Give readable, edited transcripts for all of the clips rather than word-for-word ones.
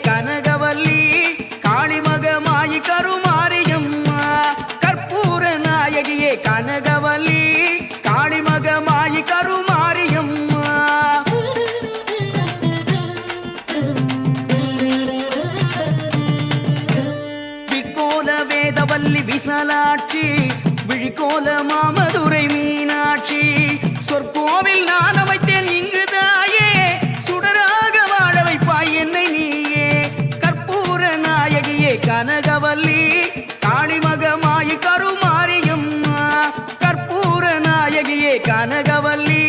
கனகவல்லி காளிமகமாயி கருமாரியம்மா கற்பூர நாயகியே கனகவல்லி காளிமகமாயி கருமாரியம்மா விக்கோல வேதவல்லி விசாலாட்சி விழிக்கோல மாமதுரை மீனாட்சி சொற்கோவில் நான் அமைத்தேன் இங்கு தாயே சுடராக வாழ வைப்பாய் என்னை நீயே கற்பூர நாயகியே கனகவல்லி காளிமகமாயி கருமாரியம்மா கற்பூர நாயகியே கனகவல்லி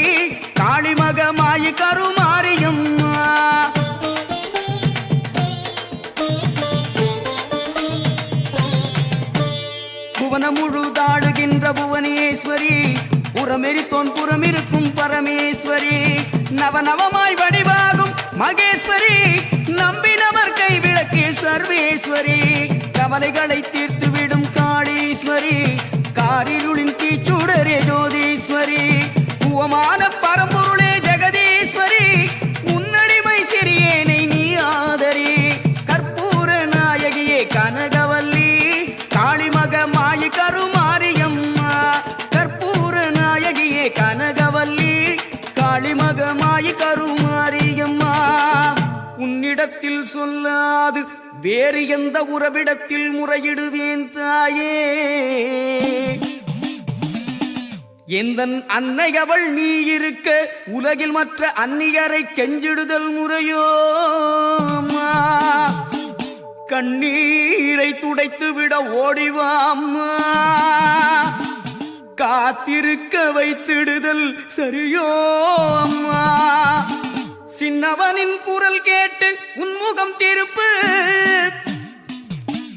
காளிமகமாயி கருமாரியம்மா புவனம் முழுதாடுகின்ற புவனேஸ்வரி புறமெரித்தோன் புறமிருக்கும் பரமேஸ்வரி நவநவமாய் வடிவாகும் மகேஸ்வரி நம்பினவர் கைவிளக்கில் சர்வேஸ்வரி கவலைகளை தீர்த்துவிடும் காளீஸ்வரி காரிருளின் தீச்சுடரே ஜோதீஸ்வரி பூவமான பரம்பொருளே ஜெகதீஸ்வரி உன்னடிமை சிறியேனை நீ ஆதரி கற்பூர நாயகியே கனகவல்லி காளிமகமாயி கருமாரியம்மா கற்பூர நாயகியே கனகவல்லி காளிமகமாயி கருமாரியம்மா உன்னிடத்தில் சொல்லாது வேறு எந்த உறவிடத்தில் முறையிடுவேன் தாயே எந்தன் அன்னை அவள் நீ இருக்க உலகில் மற்ற அந்நியரை கெஞ்சிடுதல் முறையோ அம்மா கண்ணீரை துடைத்துவிட ஓடிவாம்மா காத்திருக்க வைத்திடுதல் சரியோ அம்மா சின்னவனின் குரல் கேட்டு உன்முகம் திருப்பு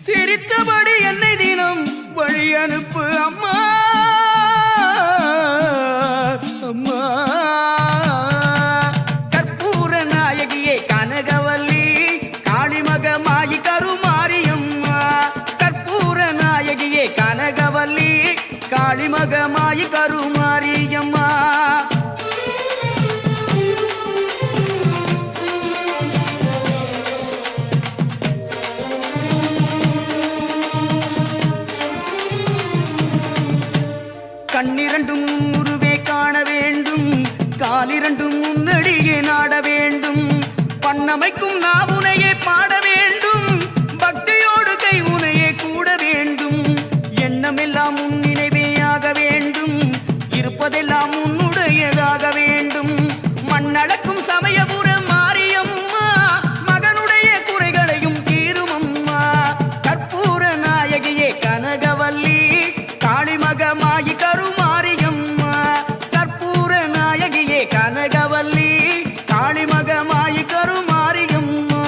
சிரித்தபடி என்னை தினம் வழி அனுப்பு அம்மா அம்மா கற்பூர நாயகியே கனகவல்லி காளிமகமாயி கருமாரியம்மா கற்பூர நாயகியே கனகவல்லி காளிமகமாயி கருமாரியம்மா கண்ணிரண்டும் முன்னுருவே காண வேண்டும் காலிரண்டும் முன்னடியே நாட வேண்டும் பண்ணமைக்கும் நாவுனையே பாட வேண்டும் பக்தியோடு கை உனையே கூட வேண்டும் எண்ணமெல்லாம் உன் நினைவே ஆக வேண்டும் இருப்பதெல்லாம் உன்னுடையதாக வேண்டும் மண்ணளக்கும் சமயபுர மாரியம்மா மகனுடைய குறைகளையும் தீரும் அம்மா கற்பூர நாயகியே கனகவல்லி காளிமகமாயி கருமாரியம்மா கற்பூர நாயகியே கனகவல்லி காளிமகமாயி கருமாரியம்மா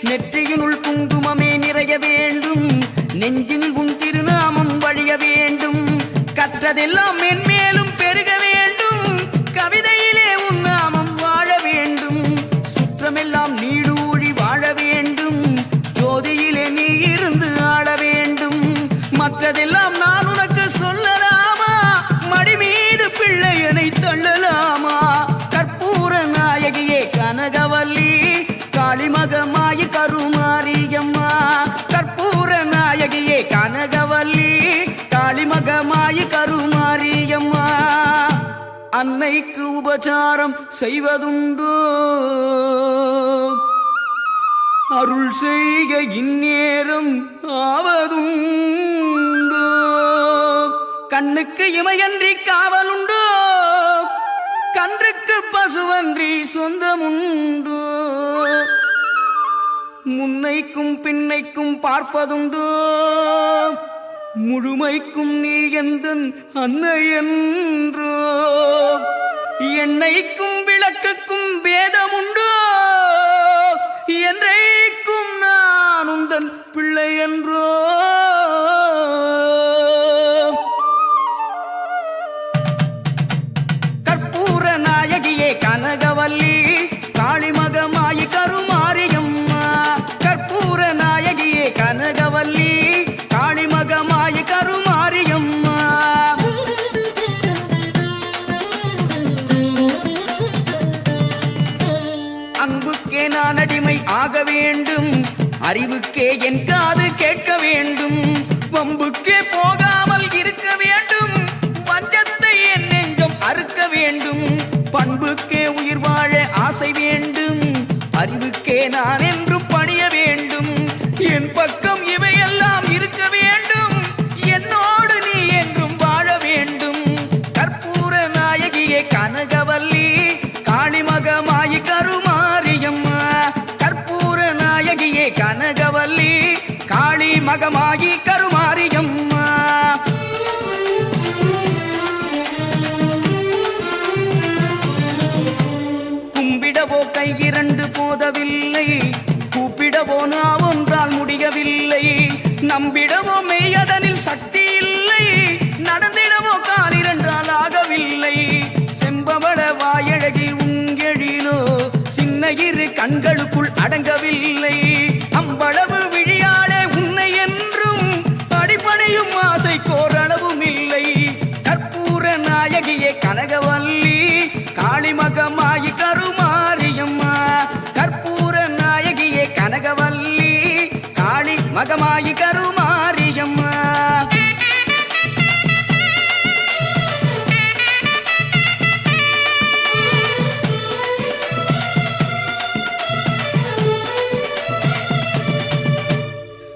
நெற்றியினுள் குங்குமமே நிறைய வேண்டும் நெஞ்சினில் உன் திருநாமம் வழிய வேண்டும் கற்றதெல்லாம் மென்மேலும் பெருக வேண்டும் கவிதையிலே உன் நாமம் வாழ வேண்டும் சுற்றமெல்லாம் நீடூழி வாழ வேண்டும் ஜோதியிலே நீ இருந்து ஆள வேண்டும் மற்றதெல்லாம் நான் உனக்கு சொல்லலாமா மடி மீது பிள்ளையனை தள்ளலாமா கற்பூர நாயகியே கனகவல்லி காளிமகமாயி கருமாரியம்மா கற்பூர நாயகியே கனகவல்லி காளிமகமாயி கருமாரியம்மா அன்னைக்கு உபசாரம் செய்வதுண்டோ அருள் செய்க இந்நேரம் ஆவதுண்டோ கண்ணுக்கு இமையன்றி காவலுண்டோ கன்றுக்கு பசுவன்றி சொந்தமுண்டோ முன்னைக்கும் பின்னைக்கும் பார்ப்பதுண்டோ முழுமைக்கும் நீ எந்தன் அன்னை என்றோ எண்ணெய்க்கும் விளக்குக்கும் பேதமுண்டோ என்றைக்கும் நான் உந்தன் பிள்ளை என்றோ கற்பூர நாயகியே கனகவல்லி காளிமகமாயி கருமாரியம்மா கற்பூர நாயகியே கனகவல்லி காளிமகமாயி கருமாரியம்மா எளிமை ஆக வேண்டும். அறிவுக்கே என் காது கேட்க வேண்டும். வம்புக்கே போகாமல் இருக்க வேண்டும். வஞ்சத்தை என் நெஞ்சம் அறுக்க வேண்டும். பண்புக்கே உயிர் வாழ ஆசை வேண்டும். அறிவுக்கே நான் என்றும் பணிய வேண்டும். என் பக்கம் இவையெல்லாம் இருக்க வேண்டும். என்னோடு நீ என்றும் வாழ வேண்டும். கற்பூர நாயகியே கனகவல்லி காளிமகமாயி கருமாரியம்மா. கற்பூர நாயகியே கனகவல்லி காளிமகமாயி கருமாரியம்மா. கும்பிடவோ கை இரண்டு போதவில்லை. கூப்பிடவோ நான் ஒன்றால் முடியவில்லை. நம்பிடவோ மெய்யதனில் சக்தி இல்லை. நடந்திடவோ கால் இரண்டால் ஆகவில்லை. செம்பவள வாயழகி உங்கெழிலோ சின்ன இரு கண்களுக்குள் அடங்கவில்லை. அம்பளவு விழியாளே உன்னை என்றும் அடிப்படையும் ஆசை கோரளவும் இல்லை. கற்பூர நாயகியே கனகவல்லி காளிமகமாயி கருமாரியம்மா. கற்பூர நாயகியே கனகவல்லி காளிமகமாயி கருமாரியம்மா.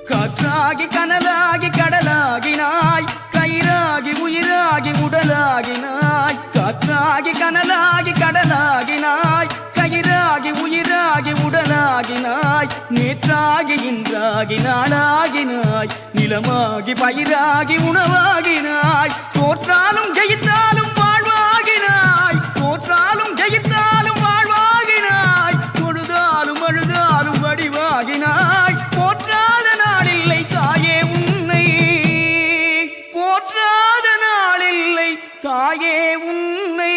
காற்றாகி கனலாகி கடலாகினாய். கயிறாகி உயிராகி உடலாகினாய். காற்றாகி கனலாகி கடலாகினாய். கயிறாகி உயிராகி உடலாகினாய். நேற்றாகி இன்றாகி நாளாகினாய். நிலமாகி பயிராகி உணவாகினாய். தோற்றாலும் ஜெயித்தாலும் வாழ்வாகினாய். தோற்றாலும் ஜெயித்தாலும் வாழ்வாகினாய். தொழுதாலும் அழுதாலும் வடிவாகினாய். போற்றாத நாளில்லை தாயே உன்னை. போற்றாத நாளில்லை தாயே உன்னை.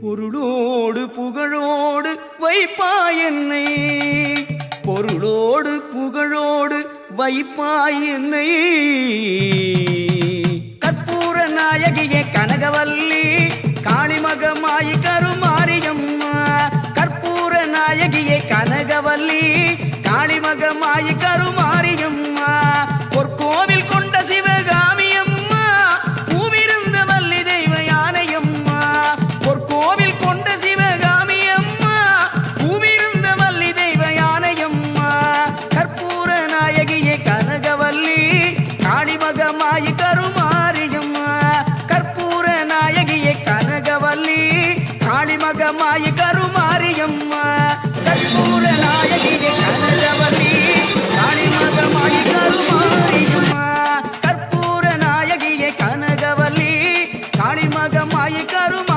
பொருளோடு புகழோடு வைப்பாய் என்னை. பொருளோடு புகழோடு வைப்பாய் என்னை. கற்பூர நாயகியே கனகவல்லி காளிமகமாயி கருமாரியம்மா. கற்பூர நாயகியே கனகவல்லி காளிமகமாயி கருமாரியம்மா. பொற்கோவில் கொண்ட சிவகாமி அம்மா. பூவிருந்த வள்ளி தெய்வ யானையம்மா. பொற்கோவில் கொண்ட சிவகாமி அம்மா. பூவிருந்த வள்ளி தெய்வ யானையம்மா. கற்பூர நாயகியே கனகவல்லி காளிமகமாயி கருமாரியம்மா. கற்பூர நாயகியே கனகவல்லி காளிமகமாயி கருமாரியம்மா. கற்பூர நாயகியே கனகவல்லி காளிமகமாயி கருமாரியம்மா. கற்பூர நாயகியே கனகவல்லி காளிமகமாயி கருமாரியம்மா.